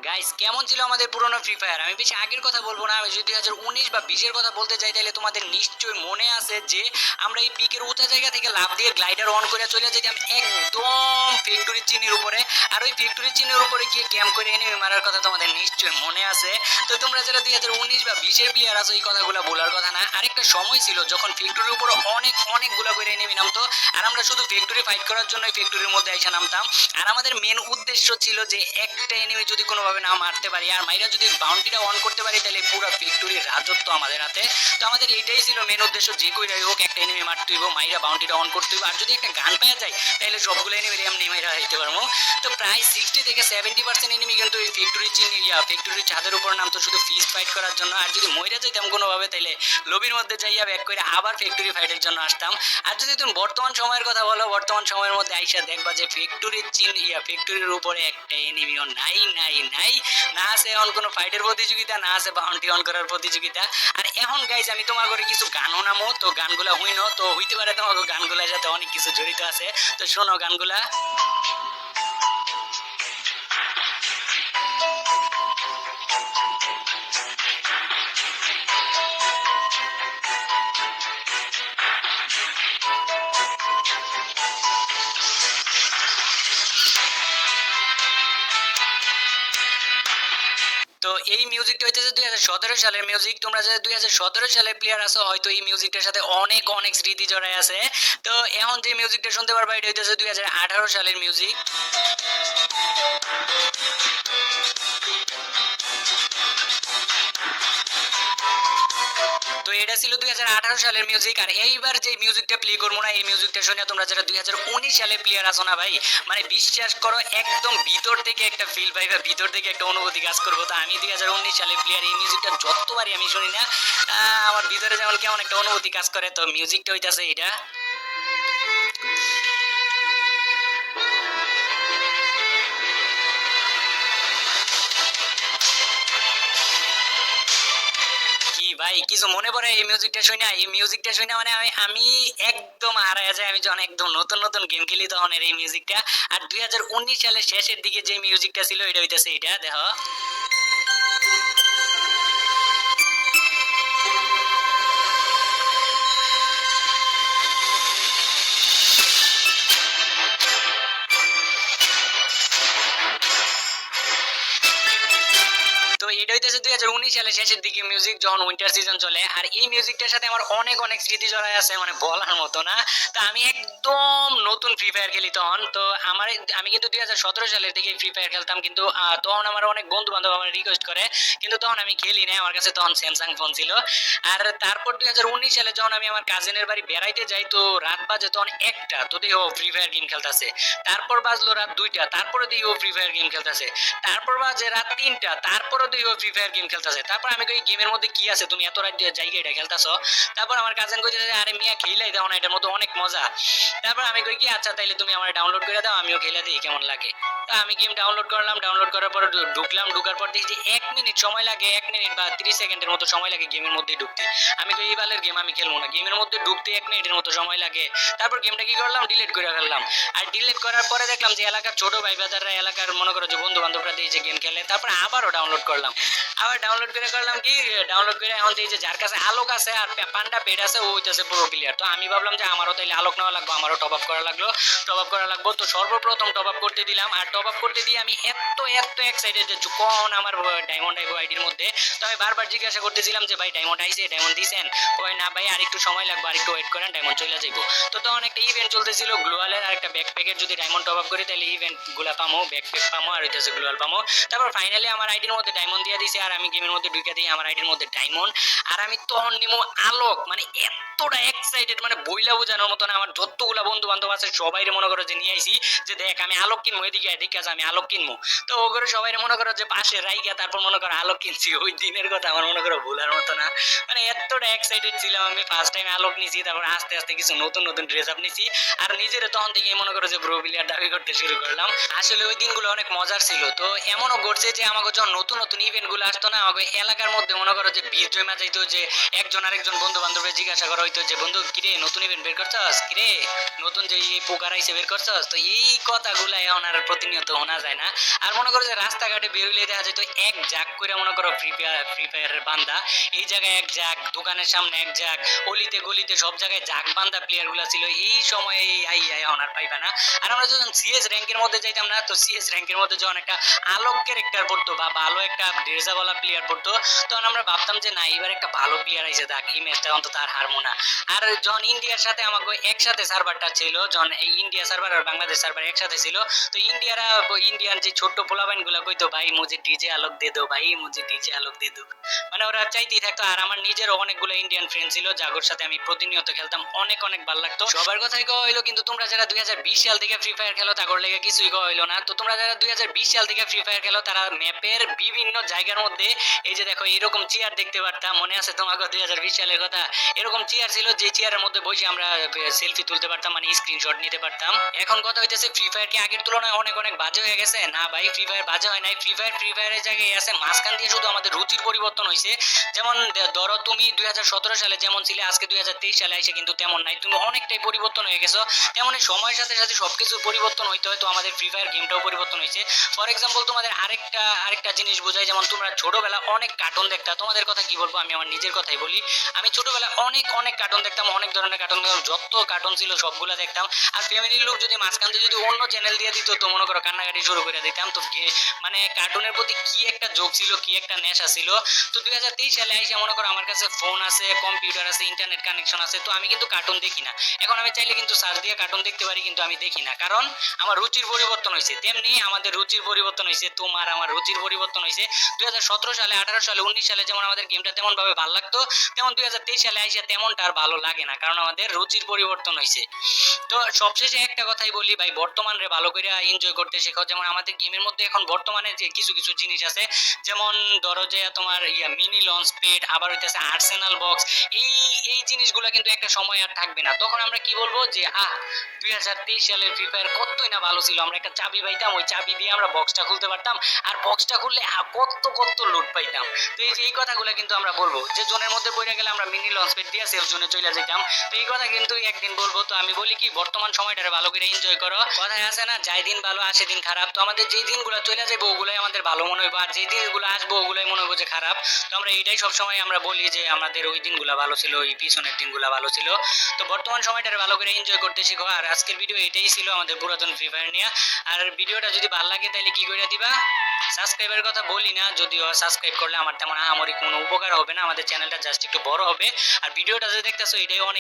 Guys কেমন ছিল আমাদের পুরনো ফ্রি ফায়ার? আমি বেশি আগের কথা বলবো না, আমি যদি 2019 বা 20 কথা বলতে যাই তাহলে তোমাদের নিশ্চয়ই মনে আছে যে আমরা এই পিকের উঁচা জায়গা থেকে লাফ দিয়ে গ্লাইডার অন করে চলে যেতাম একদম ফ্যাক্টরি চিনির উপরে। আর ওই ফ্যাক্টরি চিনির উপরে গিয়ে ক্যাম্প করে এনিমি মারার কথা তোমাদের নিশ্চয়ই মনে আছে। তো তোমরা যারা 2019 বা 20-এর প্লেয়ার আছো এই কথাগুলো বলার কথা না। আরেকটা সময় ছিল যখন ফ্যাক্টরির উপরে অনেকগুলো করে এনিমি নামতো, আর আমরা শুধু ফ্যাক্টরি ফাইট করার জন্য ফ্যাক্টরির মধ্যে এসে নামতাম। আর আমাদের মেন উদ্দেশ্য ছিল যে একটা এনিমি যদি কোনোভাবে না মারতে পারি আর মাইরা যদি বাউন্ডারিটা অন করতে পারি তাহলে পুরো ফ্যাক্টরির রাজত্ব আমাদের হাতে। তো আমাদের এইটাই ছিল মেন উদ্দেশ্য, যে কইরাই হোক একটা এনিমি মারতে হইব, মাইরা বাউন্ডারিটা অন করতে হইব। আর যদি একটা গান পাওয়া যায় তাহলে সবগুলো এনিমি এমনি মাইরা হইতে পারবো। তো প্রায় 60 থেকে 70% এনিমি কিন্তু এই ফ্যাক্টরি চিনি ফ্যাক্টরির ছাদের উপর নামতো শুধু ফিস ফাইট করার জন্য। আর যদি মইরা যাইতাম কোনোভাবে তাহলে লবির মধ্যে যাইয়া ব্যাক করে আবার ফ্যাক্টরি ফাইটের জন্য আসতাম। আর যদি তুমি বর্তমান সময়ের কথা বলো, বর্তমান সময়ের মধ্যে আইসা দেখবা যে ফ্যাক্টরির ফ্যাক্টরির উপরে একটা এনিমিও নাই। না আছে এখন কোনো ফাইটের প্রতিযোগিতা, না আছে বাউন্টি অন করার প্রতিযোগিতা। আর এখন গাইজ আমি তোমার করে কিছু গানও নামো, তো গানগুলা হইনো তো হইতে পারে তোমার গানগুলার সাথে অনেক কিছু জড়িত আছে। তো শোনো গানগুলা। তো এই মিউজিকটা হইতেছে 2017 সালের মিউজিক। তোমরা যারা 2017 সালের প্লেয়ার আছো হয়তো এই মিউজিকটার সাথে অনেক স্মৃতি জড়ায় আছে। তো এখন যে মিউজিকটা শুনতে পারবা এটা হইতেছে 2018 সালের মিউজিক। তো এটা ছিল 2018 সালের মিউজিক। আর এইবার যে মিউজিকটা প্লে করবো না, এই মিউজিকটা শুনে তোমরা যারা 2019 সালের প্লেয়ার আছো না ভাই, মানে বিশ্বাস করো একদম ভিতর থেকে একটা ফিল পাইবা, ভিতর থেকে একটা অনুভূতি কাজ করবো। তো আমি 2019 সালের প্লেয়ার, এই মিউজিকটা যতবারই আমি শুনি না আমার ভিতরে যেমন কেমন একটা অনুভূতি কাজ করে। তো মিউজিকটা হইতাছে এটা। কি ভাই কিছু মনে পড়ে এই মিউজিকটা শুনে? এই মিউজিকটা শুনে মানে আমি একদম হারায় যায়। আমি যখন একদম নতুন গেম খেলি তখন এই মিউজিকটা। আর 2019 সালের শেষের দিকে যে মিউজিকটা ছিল এটা হইতাছে এটা, দেখো। তো এটা হইতেছে 2019 সালের শেষের দিকে মিউজিক, যখন উইন্টার সিজন চলে। আর এই মিউজিকটার সাথে আমার অনেক স্মৃতি জড়ায় আছে, মানে বলার মতো না। তো আমি একদম নতুন ফ্রি ফায়ার খেলি তখন। তো আমি কিন্তু 2017 সালের দিকে ফ্রি ফায়ার খেলতাম, কিন্তু তখন আমার অনেক বন্ধু বান্ধব আমার রিকোয়েস্ট করে, কিন্তু তখন আমি খেলি না, আমার কাছে তখন স্যামসাং ফোন ছিল। আর তারপর 2019 সালে যখন আমি আমার কাজিনের বাড়ি বেড়াইতে যাই, তো রাত বাজে তখন একটা, তো দেখি ও ফ্রি ফায়ার গেম খেলতেছে। তারপর বাজলো রাত 2টা, তারপরে দেখি ও ফ্রি ফায়ার গেম খেলতেছে। তারপর বাজে রাত 3টা, তারপরও তুই ও ফ্রি ফায়ার গেম খেলতেছে। তারপর আমি কই গেমের মধ্যে কি আছে, তুমি এত রাত জায়গা এটা খেলতেছো? তারপর আমার কাজিন কইতেছে আরে মিয়া খেলাই দাও না, এটার মধ্যে অনেক মজা। তারপর আমি কই কি আচ্ছা তাইলে তুমি আমার ডাউনলোড করে দাও, আমিও খেলে দিই কেমন লাগে। তো আমি গেম ডাউনলোড করলাম, ডাউনলোড করার পর ঢুকলাম, ঢুকার পর দেখি যে 1 মিনিট সময় লাগে, 1 মিনিট বা 30 সেকেন্ডের মতো সময় লাগে গেমের মধ্যে ঢুকতে। আমি কই এই বালের গেম আমি খেলবো না, গেমের মধ্যে ঢুকতে 1 মিনিটের মতো সময় লাগে। তারপর গেমটা কি করলাম, ডিলিট করে ফেললাম। আর ডিলিট করার পরে দেখলাম যে এলাকার ছোট ভাই বাজাররা, এলাকার মনে করো যে বন্ধু বান্ধবরা দিয়ে যে গেম খেলে। তারপর আবারও ডাউনলোড করলাম, আবার ডাউনলোড করে করলাম কি, ডাউনলোড করে এখন যে যার কাছে আলোক আছে আর পান্ডা পেড আছে ও হইতেছে পুরো প্লেয়ার। তো আমি ভাবলাম যে আমারও তাইলে আলোক নেওয়া লাগবে, আমারও টপ আপ করা লাগলো, টপ আপ করা লাগবো। তো সর্বপ্রথম টপ আপ করতে দিলাম। আর টপ আপ করতে দিয়ে আমি এত এক্সাইটেড যে কখন আমার ডায়মন্ড আইবো আইডির মধ্যে। তো আমি বারবার জিজ্ঞাসা করতেছিলাম যে ভাই ডায়মন্ড আইছে, ডায়মন্ড দিছেন? কই না ভাই আর একটু সময় লাগবে, আর একটু ওয়েট করেন, ডায়মন্ড চলে যাইবো। তো তখন একটা ইভেন্ট চলতেছিল গ্লোয়ালের, আর একটা ব্যাকপ্যাকের যদি ডায়মন্ড টপ আপ করি তাহলে ইভেন্ট গুলা পামো, ব্যাকপ্যাক পামো, আর হইতেছে গ্লোয়াল পামো। তারপর ফাইনালি আমার আইডির মধ্যে ডায়মন্ড দিয়ে দিছে, আর আমি গেমের মধ্যে ঢুকে দিই আমার আইডির মধ্যে ডায়মন্ড। আর আমি তখন নিমো আলোক, মানে এতটা এক্সাইটেড, মানে বইলা বোঝানোর মতো না। আমার যতগুলা বন্ধু বান্ধব আছে সবাই মনে করো যে নিয়ে আইছি যে দেখ আমি আলোক কিনবো, এদিকে এদিকে আছে আমি আলোক কিনবো। তো ও করে সবাই মনে করো যে পাশে রাইগা তারপর মনে করো আলোক কিনছি। ওই দিনের কথা আমার মনে করো ভুলার মতো না, মানে এতটা এক্সাইটেড ছিলাম আমি। ফার্স্ট টাইম আলোক নিছি, তারপর আস্তে কিছু নতুন ড্রেস আপ নিছি। আর নিজের তখন থেকে মনে করো যে ব্রো প্লেয়ার দাবি করতে শুরু করলাম। আসলে ওই দিনগুলো অনেক মজার ছিল। তো এমনও ঘটছে যে আমাকে যখন নতুন ইভেন্ট গুলো আসতো না, আমাকে এলাকার মধ্যে মনে করো যে বীর জমা যাইতো, যে একজন আরেকজন বন্ধু বান্ধবের জিজ্ঞাসা করো কইতো যে বন্ধু কিরে নতুন ইভেন্ট বের করছস, কিরে নতুন যে এই পোকার আইছে বের করছস, তো এই কথাগুলা এখন আর প্রতিনিয়ত শোনা যায় না। আর মনে করো যে রাস্তাঘাটে বেরোলে দেখা যায় তো এক জাক করে মনে করো ফ্রি ফায়ারের বান্দা, এই জায়গায় এক জাক, দোকানের সামনে এক জাক, অলিতে গলিতে সব জায়গায় জাক বান্দা প্লেয়ার গুলা ছিল। এই সময়ে আই আই এখন আর পাইবা না। আর আমরা যখন সিএস র্যাঙ্কের মধ্যে যাইতাম না, তো সিএস র্যাঙ্কের মধ্যে যখন একটা আলোক ক্যারেক্টার পড়তো বা ভালো একটা ড্রেসাওয়ালা প্লেয়ার পড়তো, তখন আমরা ভাবতাম যে না এবার একটা ভালো প্লেয়ার আইছে, দেখ এই ম্যাচটা অন্তত আর হারবো না। আর যখন ইন্ডিয়ার সাথে আমাকে একসাথে সার্ভারটা ছিল, যখন এই ইন্ডিয়া সার্ভার আর বাংলাদেশ সার্ভার একসাথে ছিল, তো ইন্ডিয়ান যে ছোট্ট পোলাপাইন গুলা কইতো ভাই মুঝে ডিজে আলোক দে দো, ভাই মুঝে ডিজে আলোক দে দো, মানে ওরা চাইতেই থাকতো। আর আমার নিজেরও অনেকগুলো ইন্ডিয়ান ফ্রেন্ড ছিল যাগোর সাথে আমি প্রতিনিয়ত খেলতাম, অনেক অনেক ভালো লাগতো। সবার কথাই কওয়া হইলো, কিন্তু তোমরা যারা 2020 সাল থেকে ফ্রি ফায়ার খেলো তাগর লেগে কিছুই কওয়া হইলো না। তো তোমরা যারা 2020 সাল থেকে ফ্রি ফায়ার খেলো তারা ম্যাপের বিভিন্ন জায়গার মধ্যে এই যে দেখো এরকম চেয়ার দেখতে পারতাম, মনে আছে তোমাকে 2020 সালের কথা? এরকম চেয়ার ছিল যে চেয়ারের মধ্যে বসে আমরা সেলফি তুলতে পারতাম, মানে স্ক্রিনশট নিতে পারতাম। এখন কথা হইতেছে ফ্রি ফায়ার কি আগের তুলনায় অনেক অনেক বাজে হয়ে গেছে? না ভাই, ফ্রি ফায়ার বাজে হয় নাই। ফ্রি ফায়ারের জায়গায় আছে, মাঝখান দিয়ে শুধু আমাদের রুচির পরিবর্তন হয়েছে। যেমন ধরো তুমি 2017 সালে যেমন ছিলে, আজকে 2023 সালে এসে কিন্তু তেমন নাই, তুমি অনেকটাই পরিবর্তন হয়ে গেছো। তেমন সময়ের সাথে সাথে সবকিছু পরিবর্তন হইতে হয়, তো আমাদের ফ্রি ফায়ার গেমটাও পরিবর্তন হয়েছে। ফর এক্সাম্পল তোমাদের আরেকটা জিনিস বোঝাই, যেমন তোমরা ছোটবেলা অনেক কার্টুন দেখতা, তোমাদের কথা কি বলবো, আমি আমার নিজের কথাই বলি। আমি ছোটবেলা অনেক অনেক কার্টুন দেখতাম, অনেক ধরনের কার্টুন দেখতাম, যত কার্টুন ছিল সবগুলা দেখতাম। আর ফ্যামিলির লোক যদি মাঝখান দিয়ে যদি অন্য চ্যানেল দিয়ে দিত, তো মনে করো কান্নাকাটি শুরু করে দিতাম। তো মানে কার্টুনের প্রতি কি একটা যোগ ছিল, কি একটা নেশা ছিল। তো 2023 সালে এসে মনে করো আমার কাছে ফোন আছে, কম্পিউটার আছে, ইন্টারনেট কানেকশন আছে, তো আমি কিন্তু কার্টুন দেখি না। এখন আমি চাইলে কিন্তু সার্চ দিয়ে কার্টুন দেখতে পারি, কিন্তু আমি দেখি না, কারণ আমার রুচির পরিবর্তন হয়েছে। তেমনি আমাদের রুচির পরিবর্তন হয়েছে, তোমার আমার রুচির পরিবর্তন হয়েছে। 2017 সালে, 18 সালে, 19 সালে যেমন আমাদের গেমটা তেমন ভাবে ভালো লাগতো, তেমন 2023 সালে এসে তেমনটা আর ভালো লাগে না, কারণ আমাদের রুচির পরিবর্তন হয়েছে। তো সবশেষে একটা কথাই বলি ভাই, বর্তমানে ভালো করে এনজয় করতে শেখো। যেমন আমাদের গেমের মধ্যে এখন বর্তমানে যে কিছু কিছু জিনিস আছে, যেমন ধরো যে তোমার মিনি লঞ্চ প্যাড, আবার হইতেছে আর্সেনাল বক্স, এই এই জিনিসগুলো কিন্তু একটা সময় আর থাকবে না। তখন আমরা কি বলবো যে 2023 সালের ফ্রি ফায়ার কতই না ভালো ছিল, আমরা একটা চাবি পাইতাম, ওই চাবি দিয়ে আমরা বক্সটা খুলতে পারতাম, আর বক্সটা খুললে কত কত লুট পাইতাম। তো এই যে এই কথাগুলো কিন্তু আমরা বলবো, যে জোনের মধ্যে পড়ে গেলে আমরা মিনি লঞ্চ প্যাড দিয়ে সেফ জোনে চলে যেতাম। তো এই কথা কিন্তু একদিন বলবো। তো আমি বলি কি, বর্তমান সময়টারে ভালো করে এনজয় করো। কথায় আছে না, যাই দিন ভালো আসে দিন খারাপ। তো আমাদের যেই দিনগুলো চলে যাবো ওগুলাই আমাদের ভালো মনে হইবো, আর যেই দিনগুলো আসবো ওগুলাই মনে হইবো যে খারাপ। তো আমরা এইটাই সবসময় আমরা বলি যে আমাদের ওই দিনগুলো ভালো ছিল, ওই পিছনের দিনগুলো ভালো ছিল। তো বর্তমান সময়টারে ভালো করে এনজয় করতে শিখো। আর আজকের ভিডিও এটাই ছিল আমাদের পুরাতন ফ্রি ফায়ার নিয়ে। আর ভিডিওটা যদি ভালো লাগে তাহলে কি করে দিবা? সাবস্ক্রাইবের কথা বলি না, যদিও সাবস্ক্রাইব করলে আমার তেমন আহামরি কোনো উপকার হবে না, আমাদের চ্যানেলটা জাস্ট একটু বড় হবে। আর ভিডিওটা যে দেখতেছো এটাই অনেক